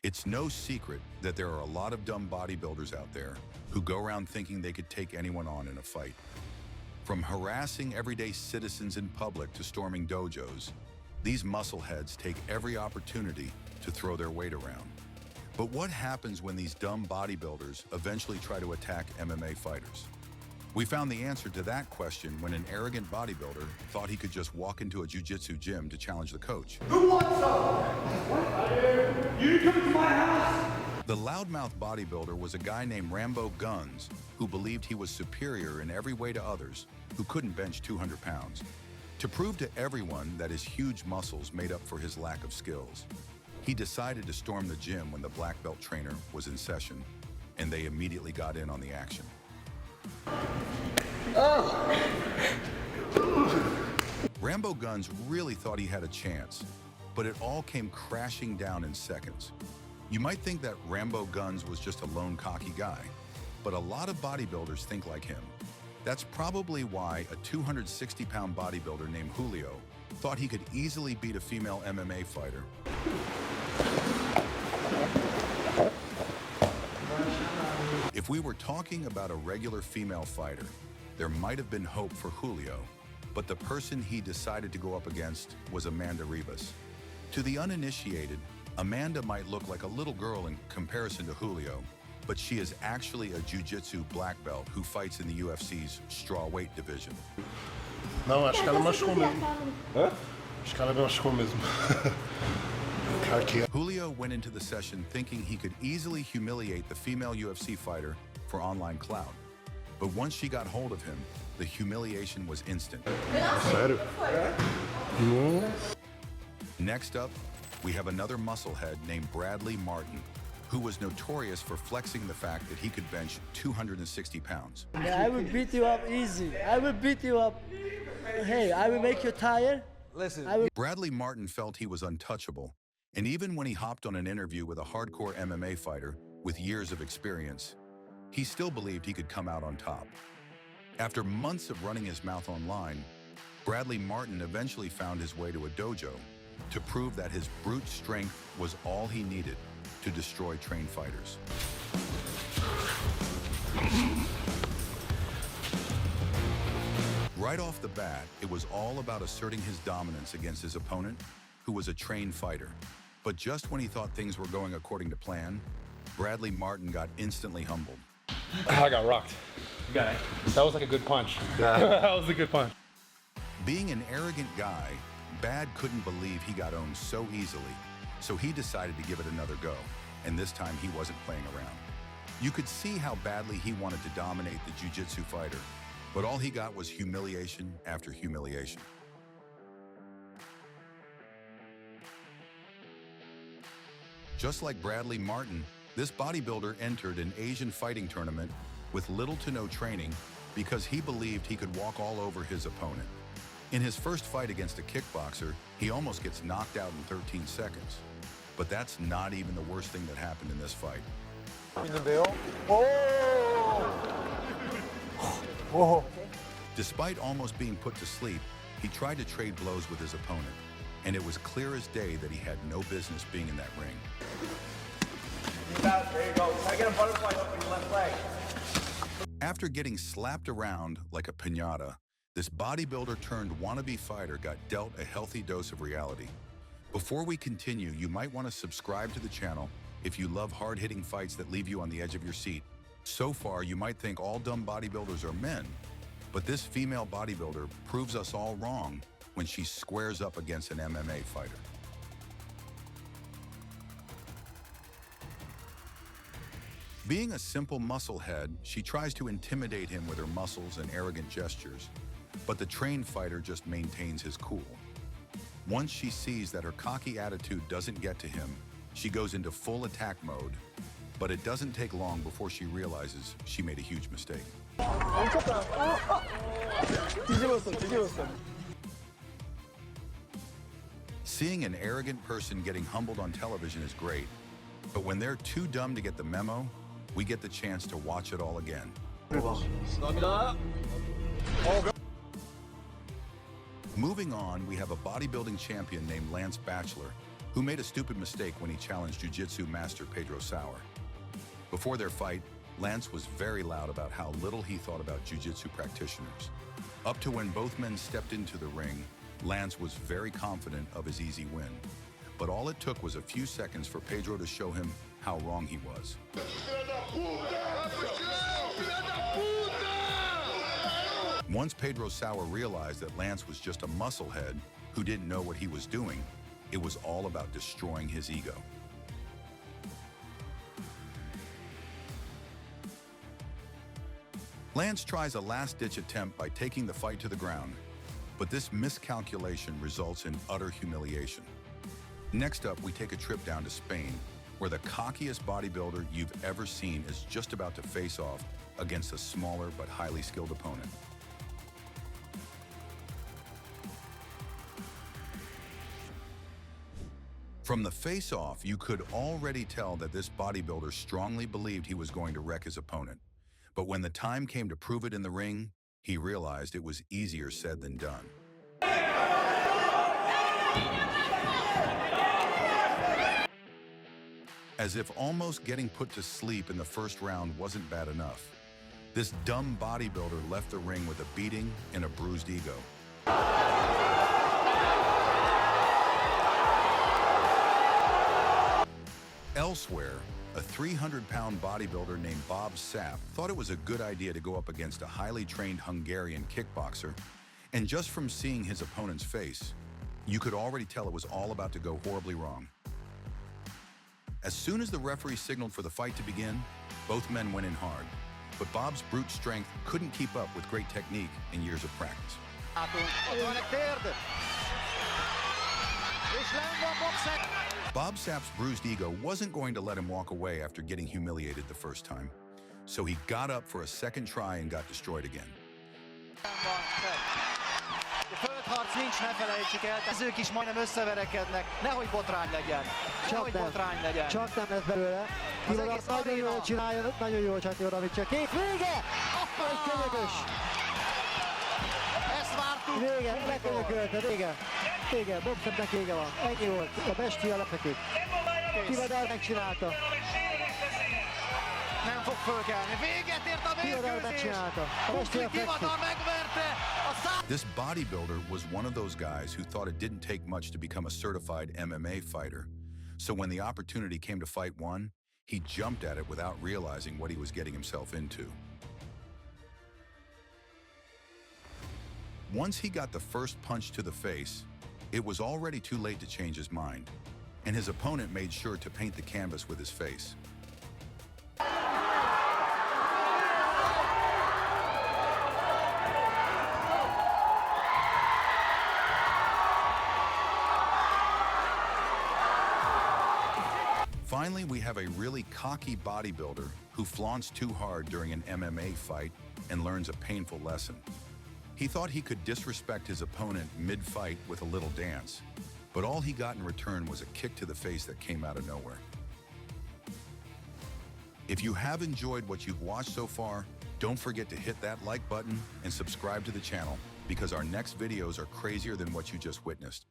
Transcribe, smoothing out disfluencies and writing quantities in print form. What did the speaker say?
It's no secret that there are a lot of dumb bodybuilders out there who go around thinking they could take anyone on in a fight. From harassing everyday citizens in public to storming dojos, these muscleheads take every opportunity to throw their weight around. But what happens when these dumb bodybuilders eventually try to attack MMA fighters? We found the answer to that question when an arrogant bodybuilder thought he could just walk into a jiu-jitsu gym to challenge the coach. Who wants some? You come to my house! The loudmouth bodybuilder was a guy named Rambo Gunz who believed he was superior in every way to others who couldn't bench 200 pounds. To prove to everyone that his huge muscles made up for his lack of skills, he decided to storm the gym when the black belt trainer was in session, and they immediately got in on the action. Rambo Gunz really thought he had a chance, but it all came crashing down in seconds. You might think that Rambo Gunz was just a lone cocky guy, but a lot of bodybuilders think like him. That's probably why a 260-pound bodybuilder named Julio thought he could easily beat a female MMA fighter. If we were talking about a regular female fighter, there might have been hope for Julio, but the person he decided to go up against was Amanda Ribas. To the uninitiated, Amanda might look like a little girl in comparison to Julio, but she is actually a jiu-jitsu black belt who fights in the UFC's strawweight division. Não, acho que ela machucou mesmo. Hã? Acho que ela machucou mesmo. Julio went into the session thinking he could easily humiliate the female UFC fighter for online clout. But once she got hold of him, the humiliation was instant. Sério? Next up, we have another musclehead named Bradley Martin, who was notorious for flexing the fact that he could bench 260 pounds. I will beat you up easy. I will beat you up. Hey, I will make you tired. Listen. Bradley Martin felt he was untouchable, and even when he hopped on an interview with a hardcore MMA fighter with years of experience, he still believed he could come out on top. After months of running his mouth online, Bradley Martin eventually found his way to a dojo to prove that his brute strength was all he needed to destroy trained fighters. Right off the bat, it was all about asserting his dominance against his opponent, who was a trained fighter. But just when he thought things were going according to plan, Bradley Martin got instantly humbled. I got rocked. You got it. That was like a good punch. That was a good punch. Being an arrogant guy, Bad couldn't believe he got owned so easily, so he decided to give it another go, and this time he wasn't playing around. You could see how badly he wanted to dominate the jiu-jitsu fighter, but all he got was humiliation after humiliation. Just like Bradley Martin, this bodybuilder entered an Asian fighting tournament with little to no training because he believed he could walk all over his opponent. In his first fight against a kickboxer, he almost gets knocked out in 13 seconds. But that's not even the worst thing that happened in this fight. Despite almost being put to sleep, he tried to trade blows with his opponent, and it was clear as day that he had no business being in that ring. There you go. Try to get a butterfly hook on your left leg. After getting slapped around like a piñata, this bodybuilder turned wannabe fighter got dealt a healthy dose of reality. Before we continue, you might want to subscribe to the channel if you love hard-hitting fights that leave you on the edge of your seat. So far, you might think all dumb bodybuilders are men, but this female bodybuilder proves us all wrong when she squares up against an MMA fighter. Being a simple musclehead, she tries to intimidate him with her muscles and arrogant gestures, but the trained fighter just maintains his cool. Once she sees that her cocky attitude doesn't get to him, she goes into full attack mode, but it doesn't take long before she realizes she made a huge mistake. Seeing an arrogant person getting humbled on television is great, but when they're too dumb to get the memo, we get the chance to watch it all again. Moving on, we have a bodybuilding champion named Lance Bachelor, who made a stupid mistake when he challenged jiu-jitsu master Pedro Sauer. Before their fight, Lance was very loud about how little he thought about jiu-jitsu practitioners. Up to when both men stepped into the ring, Lance was very confident of his easy win. But all it took was a few seconds for Pedro to show him how wrong he was. Once Pedro Sauer realized that Lance was just a musclehead who didn't know what he was doing, it was all about destroying his ego. Lance tries a last-ditch attempt by taking the fight to the ground, but this miscalculation results in utter humiliation. Next up, we take a trip down to Spain, where the cockiest bodybuilder you've ever seen is just about to face off against a smaller but highly skilled opponent. From the face-off, you could already tell that this bodybuilder strongly believed he was going to wreck his opponent. But when the time came to prove it in the ring, he realized it was easier said than done. As if almost getting put to sleep in the first round wasn't bad enough, this dumb bodybuilder left the ring with a beating and a bruised ego. Elsewhere, a 300-pound bodybuilder named Sapp thought it was a good idea to go up against a highly trained Hungarian kickboxer, and just from seeing his opponent's face, you could already tell it was all about to go horribly wrong. As soon as the referee signaled for the fight to begin, both men went in hard, but Bob's brute strength couldn't keep up with great technique and years of practice. Sapp's bruised ego wasn't going to let him walk away after getting humiliated the first time, so he got up for a second try and got destroyed again. Csak nem lesz belőle. Nagyon jól csinálja, nagyon jól csatja oda, amit csak két. Vége! Könyökös! Ezt vártuk! Vége, lekönyökölte, vége. Vége, Bobszepnek vége van. Ennyi volt, a bestia lefeküdt. Kivadal megcsinálta. Nem fog fölkelni. Véget ért a Kivadal mérkőzés! megcsinálta. A bestia Kivadal megverte a Sapp! This bodybuilder was one of those guys who thought it didn't take much to become a certified MMA fighter. So when the opportunity came to fight one, he jumped at it without realizing what he was getting himself into. Once he got the first punch to the face, it was already too late to change his mind, and his opponent made sure to paint the canvas with his face. Finally, we have a really cocky bodybuilder who flaunts too hard during an MMA fight and learns a painful lesson. He thought he could disrespect his opponent mid-fight with a little dance, but all he got in return was a kick to the face that came out of nowhere. If you have enjoyed what you've watched so far, don't forget to hit that like button and subscribe to the channel because our next videos are crazier than what you just witnessed.